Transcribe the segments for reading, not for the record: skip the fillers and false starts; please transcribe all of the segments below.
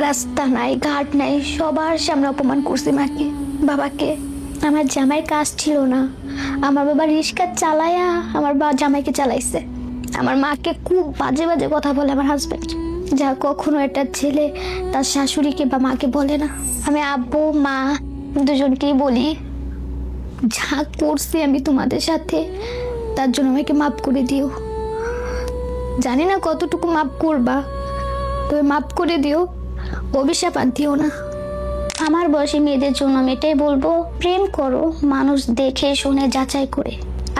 রাস্তা নাই, ঘাট নাই, সবার সামনে অপমান করছি মাকে, বাবাকে। আমার জামাই কাজ ছিল না, আমার বাবা রিক্সা চালায়া আমার জামাইকে চালাইছে। আমার মাকে খুব বাজে বাজে কথা বলে আমার হাজবেন্ড, যা কখনো একটা ছেলে তার শাশুড়িকে বা মাকে বলে না। আমি আব্বু মা দুজনকেই বলি, যা করছি আমি তোমাদের সাথে, তার জন্য আমাকে মাফ করে দিও। জানি না কতটুকু মাফ করবা, তবে মাফ করে দিও, অভিশাপ আর দিও না। আমার বয়সী মেয়েদের জন্য আমি এটাই বলবো, প্রেম করো মানুষ দেখে শুনে যাচাই করে।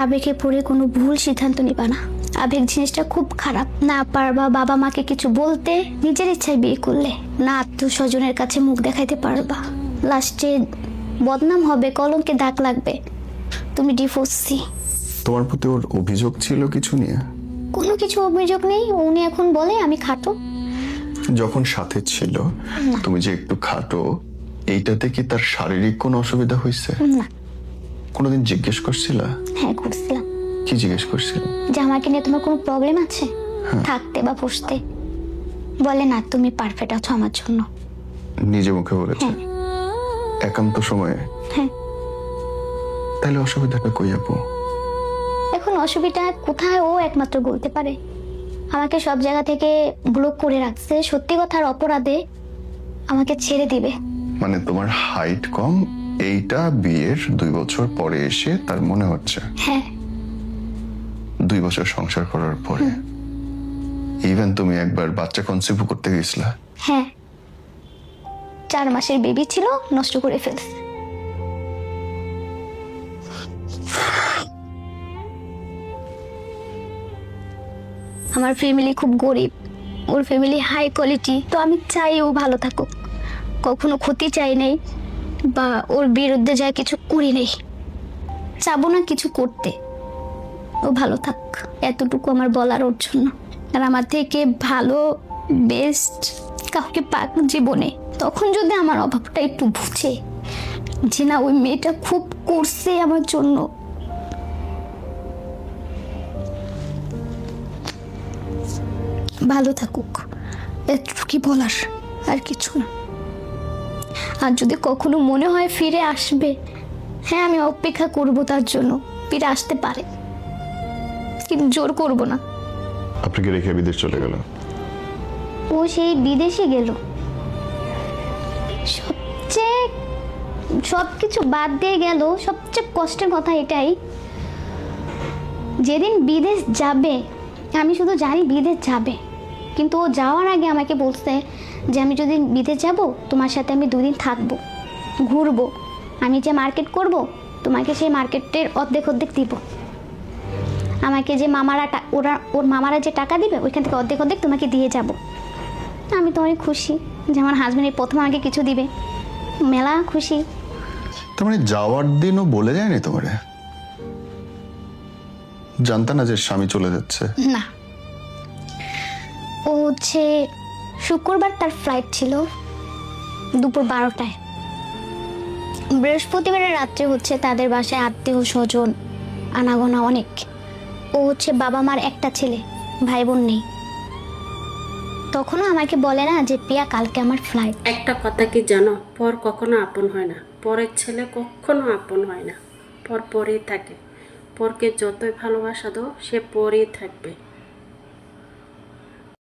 আবেগে পড়ে কোনো ভুল সিদ্ধান্ত নিবা না। আবেগ জিনিসটা খুব খারাপ। না পারবা বাবা মাকে কিছু বলতে, নিজের ইচ্ছায় বিয়ে করলে না আত্মীয় স্বজনের কাছে মুখ দেখাইতে পারবা, লাস্টে বদনাম হবে, কলঙ্কে দাগ লাগবে, তুমি ডিভোর্সি। তোমার প্রতি ওর অভিযোগ ছিল কিছু নিয়ে? কোনো কিছু অভিযোগ নেই। উনি এখন বলে আমি খাটো। যখন সাথে ছিল তুমি যে একটু খাটো, এইটাতে কি তার শারীরিক কোনো অসুবিধা হয়েছে? না। কোনোদিন জিজ্ঞেস করছিলা? হ্যাঁ করছিলাম। কি জিজ্ঞেস করছিল? যে আমাকে নিয়ে তোমার কোনো প্রবলেম আছে থাকতে বা বসতে? বলে না, তুমি পারফেক্ট আছো আমার জন্য। নিজে মুখে বলেছে? একান্ত সময়ে? হ্যাঁ। তাহলে অসুবিধাটা কই আপু? এখন অসুবিধা কোথায় ও একমাত্র বলতে পারে। আমাকে সব জায়গা থেকে ব্লক করে রাখছে, সত্যি কথার অপরাধে আমাকে ছেড়ে দিবে। মানে তোমার হাইট কম, এইটা বিয়ের 2 বছর পরে এসে তার মনে হচ্ছে? হ্যাঁ। 2 বছর সংসার করার পরে ইভেন তুমি একবার বাচ্চা কনসিভ করতে গেছিলা? হ্যাঁ, 4 মাসের বেবি ছিল, নষ্ট করে ফেলছে। আমার ফ্যামিলি খুব গরিব, ওর ফ্যামিলি হাই কোয়ালিটি। তো আমি চাই ও ভালো থাকুক, কখনো ক্ষতি চাই নাই বা ওর বিরুদ্ধে যা কিছু করি নেই, চাবো না কিছু করতে। ও ভালো থাক, এতটুকু আমার বলার ওর জন্য। আর আমার থেকে ভালো বেস্ট কাউকে পাক জীবনে, তখন যদি আমার অভাবটা একটু বুঝে যে না ওই মেয়েটা খুব করছে আমার জন্য। ভালো থাকুক, এতটুকুই বলার, আর কিছু না। আর যদি কখনো মনে হয় ফিরে আসবে, হ্যাঁ আমি অপেক্ষা করব তার জন্য, ফিরে আসতে পারে, কিন্তু জোর করব না। আপনাকে রেখে বিদেশ চলে গেল? ও সেই বিদেশে গেল, সবচেয়ে সবকিছু বাদ দিয়ে গেল। সবচেয়ে কষ্টের কথা এটাই, যেদিন বিদেশ যাবে, আমি শুধু জানি বিদেশ যাবে, কিন্তু ও যাওয়ার আগে আমাকে বলছে যে আমি যদি বিদেশ যাব তোমার সাথে আমি 2 দিন থাকবো, ঘুরবো, আমি যে মার্কেট করব তোমাকে সেই মার্কেটের অর্ধেক অর্ধেক দিব, আমাকে যে মামারা ওর মামারা যে টাকা দিবে ওইখান থেকে অর্ধেক অর্ধেক তোমাকে দিয়ে যাব। আমি তো অনেক খুশি যে আমার হাজবেন্ড প্রথম আমাকে কিছু দিবে, মেলা খুশি। তার মানে যাওয়ার দিনও বলে যায়নি তোমারে? জানতা না যে স্বামী চলে যাচ্ছে? না, ও হচ্ছে শুক্রবার তার ফ্লাইট ছিল দুপুর 12টায়, বৃহস্পতিবারের রাত্রে হচ্ছে তাদের বাসায় আত্মীয় স্বজন আনাগোনা অনেক। ও হচ্ছে বাবা মার একটা ছেলে, ভাই বোন নেই। তখনও আমাকে বলে না যে প্রিয়া কালকে আমার ফ্লাইট। একটা কথা কি জানো, পর কখনো আপন হয় না, পরের ছেলে কখনো আপন হয় না, পর পরেই থাকে। পরকে যতই ভালোবাসা দাও সে পরেই থাকবে।